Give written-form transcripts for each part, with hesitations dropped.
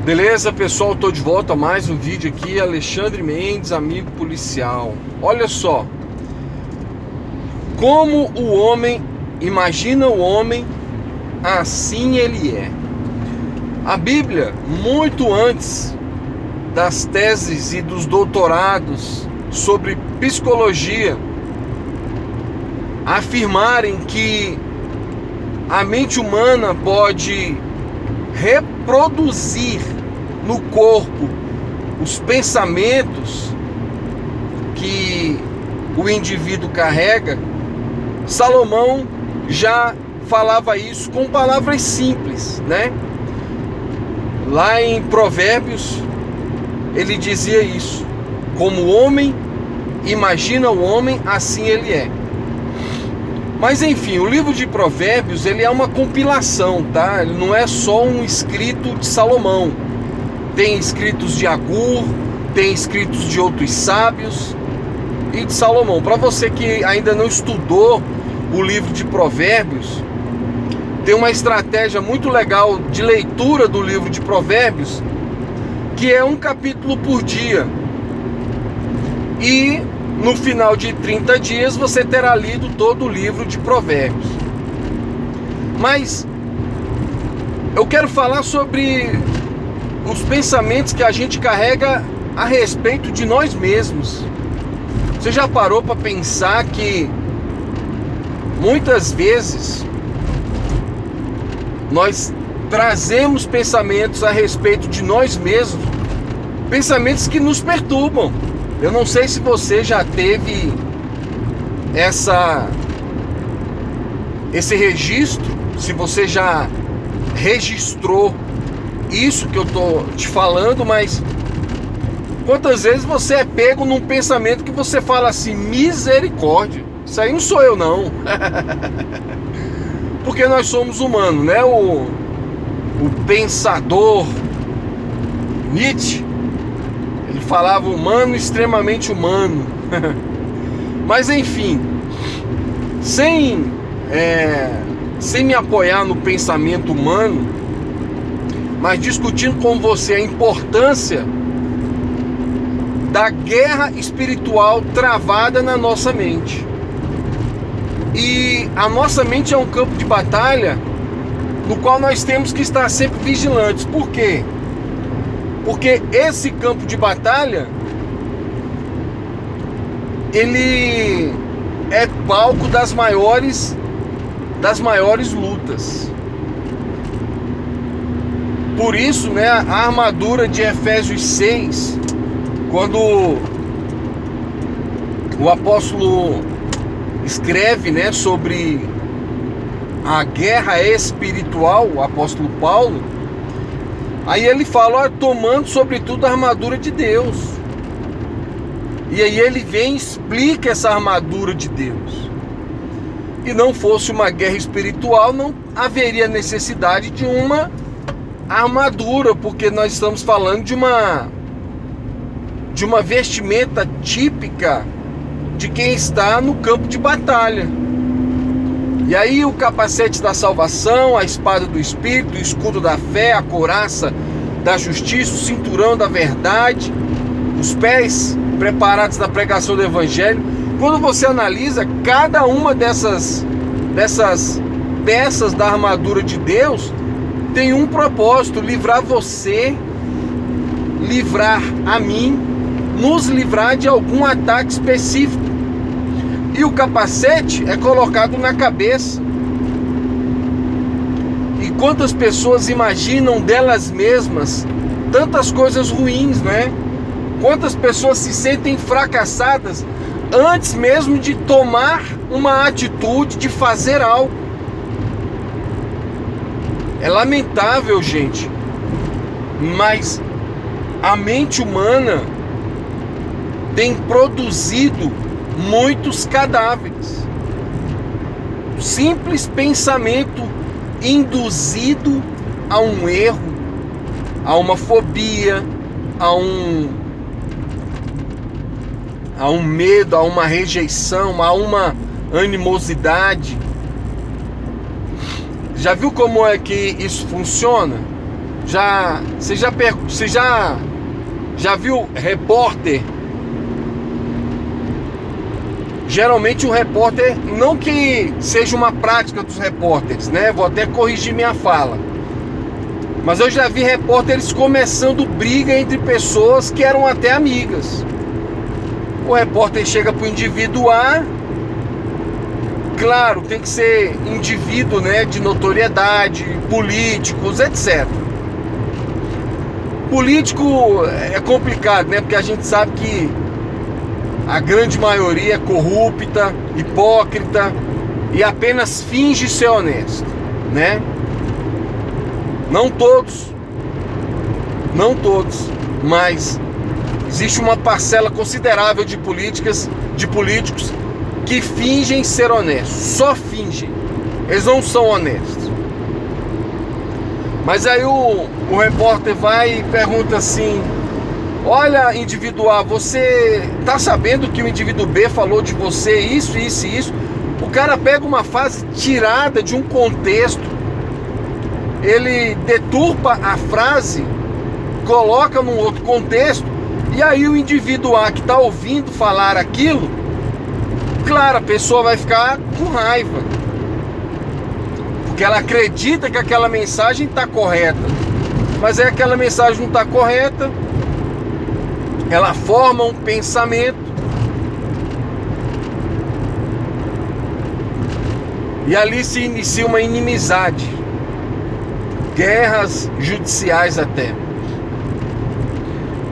Beleza, pessoal? Tô de volta a mais um vídeo aqui. Alexandre Mendes, amigo policial. Olha só, como o homem imagina o homem, assim ele é. A Bíblia, muito antes das teses e dos doutorados sobre psicologia afirmarem que a mente humana pode reproduzir no corpo os pensamentos que o indivíduo carrega, Salomão já falava isso com palavras simples, né? Lá em Provérbios ele dizia isso: como o homem imagina o homem, assim ele é. Mas enfim, o livro de Provérbios, ele é uma compilação, tá? Ele não é só um escrito de Salomão. Tem escritos de Agur, tem escritos de outros sábios e de Salomão. Para você que ainda não estudou o livro de Provérbios, tem uma estratégia muito legal de leitura do livro de Provérbios, que é um capítulo por dia. E no final de 30 dias você terá lido todo o livro de Provérbios. Mas eu quero falar sobre os pensamentos que a gente carrega a respeito de nós mesmos. Você já parou para pensar que muitas vezes nós trazemos pensamentos a respeito de nós mesmos, pensamentos que nos perturbam? Eu não sei se você já teve esse registro, se você já registrou isso que eu tô te falando, mas quantas vezes você é pego num pensamento que você fala assim: misericórdia, isso aí não sou eu não. Porque nós somos humanos, né? O pensador Nietzsche, ele falava humano, extremamente humano. Mas enfim, sem me apoiar no pensamento humano, mas discutindo com você a importância da guerra espiritual travada na nossa mente. E a nossa mente é um campo de batalha no qual nós temos que estar sempre vigilantes. Por quê? Porque esse campo de batalha, ele é palco das maiores lutas. Por isso, né, a armadura de Efésios 6, quando o apóstolo escreve, né, sobre a guerra espiritual, o apóstolo Paulo, aí ele fala: ó, tomando sobretudo a armadura de Deus. E aí ele vem e explica essa armadura de Deus. E não fosse uma guerra espiritual, não haveria necessidade de uma armadura, porque nós estamos falando de uma vestimenta típica de quem está no campo de batalha. E aí o capacete da salvação, a espada do Espírito, o escudo da fé, a couraça da justiça, o cinturão da verdade, os pés preparados da pregação do Evangelho. Quando você analisa cada uma dessas peças da armadura de Deus, tem um propósito: livrar você, livrar a mim, nos livrar de algum ataque específico. E o capacete é colocado na cabeça. E quantas pessoas imaginam delas mesmas tantas coisas ruins, né? Quantas pessoas se sentem fracassadas antes mesmo de tomar uma atitude, de fazer algo. É lamentável, gente, mas a mente humana tem produzido muitos cadáveres. Simples pensamento induzido a um erro, a uma fobia, a um medo, a uma rejeição, a uma animosidade. Já viu como é que isso funciona? Você já viu repórter? Geralmente o repórter, não que seja uma prática dos repórteres, né? Vou até corrigir minha fala. Mas eu já vi repórteres começando briga entre pessoas que eram até amigas. O repórter chega para o indivíduo A, claro, tem que ser indivíduo, né, de notoriedade, políticos, etc. Político é complicado, né? Porque a gente sabe que a grande maioria é corrupta, hipócrita e apenas finge ser honesto, né? Não todos, mas existe uma parcela considerável de políticos que fingem ser honestos, só fingem, eles não são honestos. Mas aí o repórter vai e pergunta assim: olha, indivíduo A, você tá sabendo que o indivíduo B falou de você isso, isso e isso? O cara pega uma frase tirada de um contexto, ele deturpa a frase, coloca num outro contexto, e aí o indivíduo A que está ouvindo falar aquilo, claro, a pessoa vai ficar com raiva, porque ela acredita que aquela mensagem está correta, mas aí aquela mensagem não está correta, ela forma um pensamento, e ali se inicia uma inimizade, guerras judiciais até.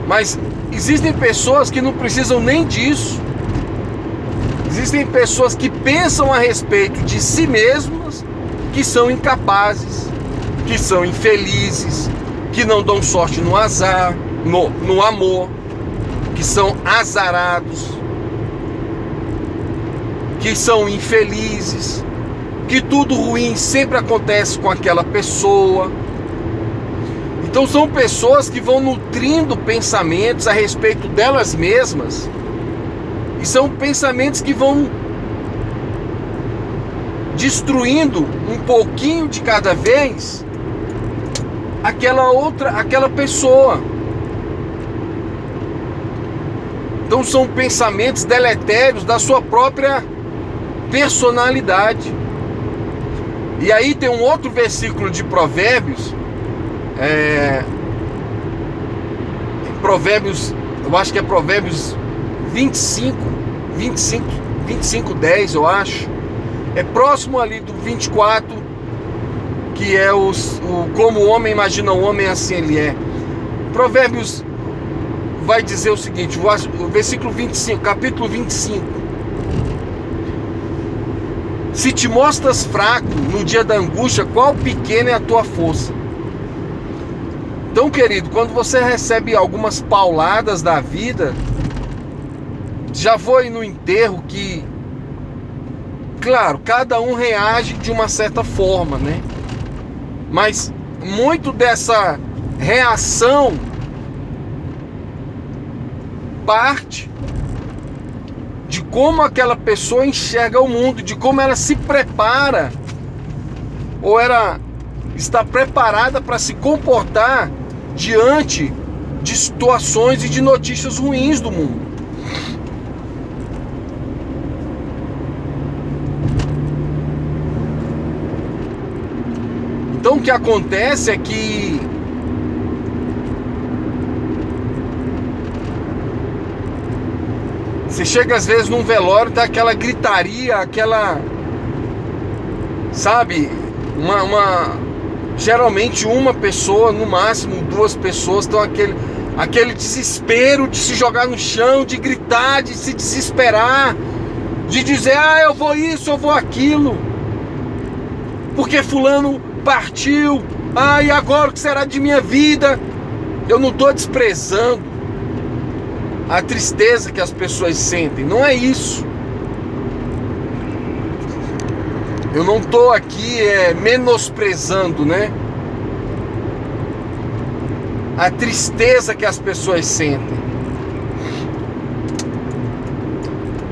Mas existem pessoas que não precisam nem disso. Existem pessoas que pensam a respeito de si mesmas, que são incapazes, que são infelizes, que não dão sorte no azar, no amor, que são azarados, que são infelizes, que tudo ruim sempre acontece com aquela pessoa. Então são pessoas que vão nutrindo pensamentos a respeito delas mesmas, e são pensamentos que vão destruindo um pouquinho de cada vez aquela pessoa. Então são pensamentos deletérios da sua própria personalidade. E aí tem um outro versículo de Provérbios, eu acho que é Provérbios 25, 10, eu acho. É próximo ali do 24, que é como o homem imagina o homem, assim ele é. Provérbios vai dizer o seguinte, o versículo 25, capítulo 25. Se te mostras fraco no dia da angústia, qual pequena é a tua força? Então, querido, quando você recebe algumas pauladas da vida, já foi no enterro que, claro, cada um reage de uma certa forma, né? Mas muito dessa reação parte de como aquela pessoa enxerga o mundo, de como ela se prepara, ou ela está preparada para se comportar diante de situações e de notícias ruins do mundo. Então o que acontece é que você chega às vezes num velório, tá aquela gritaria, aquela, sabe, geralmente uma pessoa, no máximo duas pessoas, estão aquele desespero de se jogar no chão, de gritar, de se desesperar, de dizer, eu vou isso, eu vou aquilo, porque fulano partiu, e agora o que será de minha vida? Eu não estou desprezando a tristeza que as pessoas sentem, não é isso. Eu não estou aqui menosprezando, né, a tristeza que as pessoas sentem.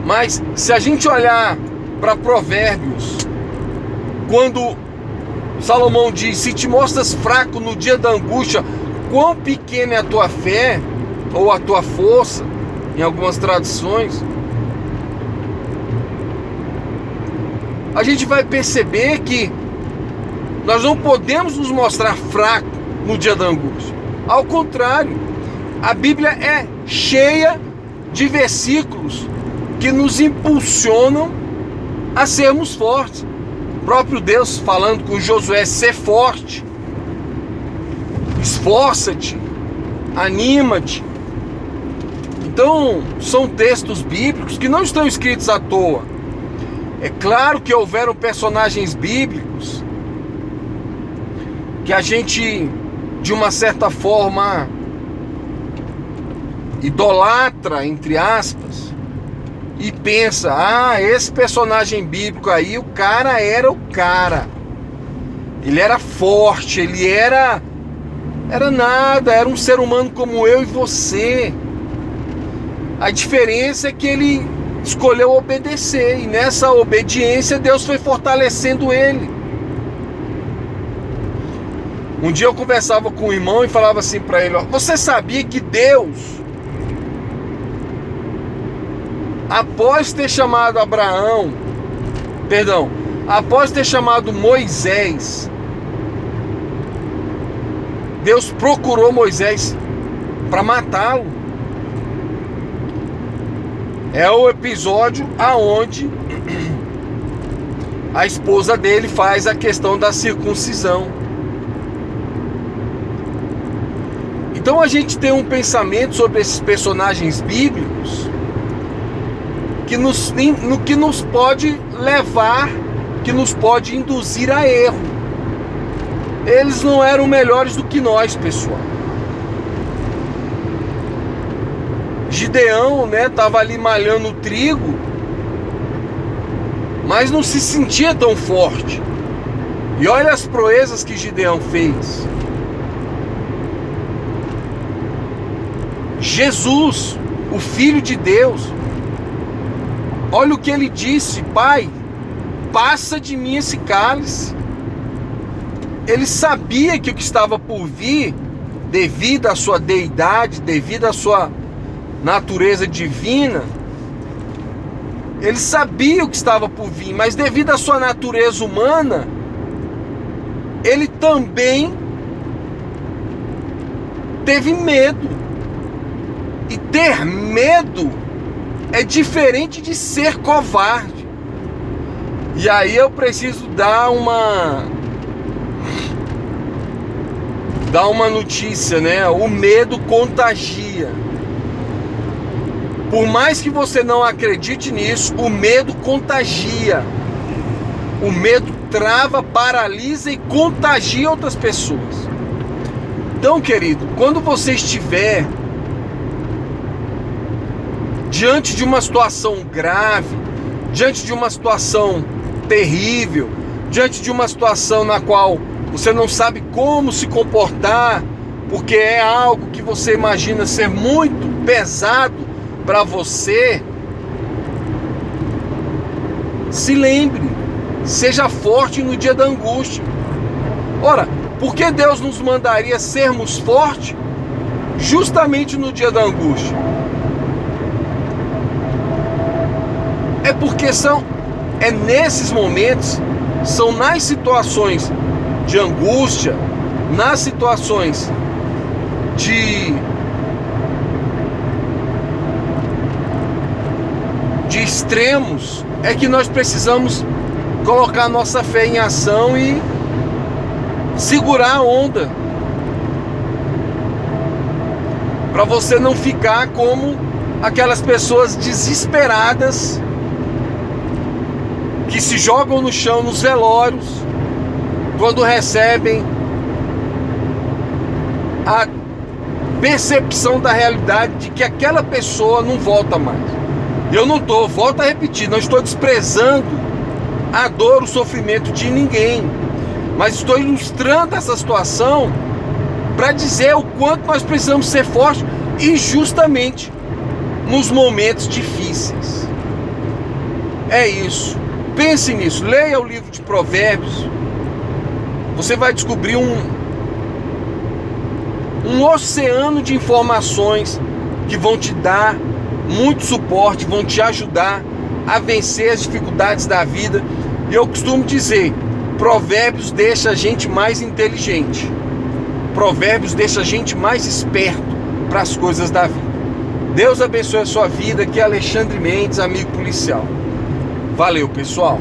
Mas se a gente olhar para Provérbios, quando Salomão diz: se te mostras fraco no dia da angústia, quão pequena é a tua fé, ou a tua força, em algumas traduções. A gente vai perceber que nós não podemos nos mostrar fraco no dia da angústia. Ao contrário, a Bíblia é cheia de versículos que nos impulsionam a sermos fortes. O próprio Deus falando com Josué: ser forte, esforça-te, anima-te. Então, são textos bíblicos que não estão escritos à toa. É claro que houveram personagens bíblicos que a gente, de uma certa forma, idolatra, entre aspas, e pensa: ah, esse personagem bíblico aí, o cara era o cara. Ele era forte, ele era nada, era um ser humano como eu e você. A diferença é que ele escolheu obedecer, e nessa obediência Deus foi fortalecendo ele. Um dia eu conversava com um irmão e falava assim para ele: ó, você sabia que Deus, após ter chamado após ter chamado Moisés, Deus procurou Moisés para matá-lo? É o episódio aonde a esposa dele faz a questão da circuncisão. Então a gente tem um pensamento sobre esses personagens bíblicos que nos pode levar, que nos pode induzir a erro. Eles não eram melhores do que nós, pessoal. Gideão, estava ali malhando o trigo, mas não se sentia tão forte. E olha as proezas que Gideão fez. Jesus, o Filho de Deus, olha o que ele disse: Pai, passa de mim esse cálice. Ele sabia que o que estava por vir, devido à sua deidade, devido à sua natureza divina, ele sabia o que estava por vir, mas devido à sua natureza humana, ele também teve medo. E ter medo é diferente de ser covarde. E aí eu preciso dar uma notícia, O medo contagia. Por mais que você não acredite nisso, o medo contagia. O medo trava, paralisa e contagia outras pessoas. Então, querido, quando você estiver diante de uma situação grave, diante de uma situação terrível, diante de uma situação na qual você não sabe como se comportar, porque é algo que você imagina ser muito pesado para você, se lembre, seja forte no dia da angústia. Ora, por que Deus nos mandaria sermos fortes justamente no dia da angústia? É porque é nesses momentos, são nas situações de angústia, nas situações de extremos, é que nós precisamos colocar nossa fé em ação e segurar a onda, para você não ficar como aquelas pessoas desesperadas que se jogam no chão nos velórios quando recebem a percepção da realidade de que aquela pessoa não volta mais. Volto a repetir, não estou desprezando a dor, o sofrimento de ninguém, mas estou ilustrando essa situação para dizer o quanto nós precisamos ser fortes, e justamente nos momentos difíceis. É isso. Pense nisso, leia o livro de Provérbios, você vai descobrir um oceano de informações que vão te dar muito suporte, vão te ajudar a vencer as dificuldades da vida. E eu costumo dizer, Provérbios deixa a gente mais inteligente. Provérbios deixa a gente mais esperto para as coisas da vida. Deus abençoe a sua vida. Aqui é Alexandre Mendes, amigo policial. Valeu, pessoal.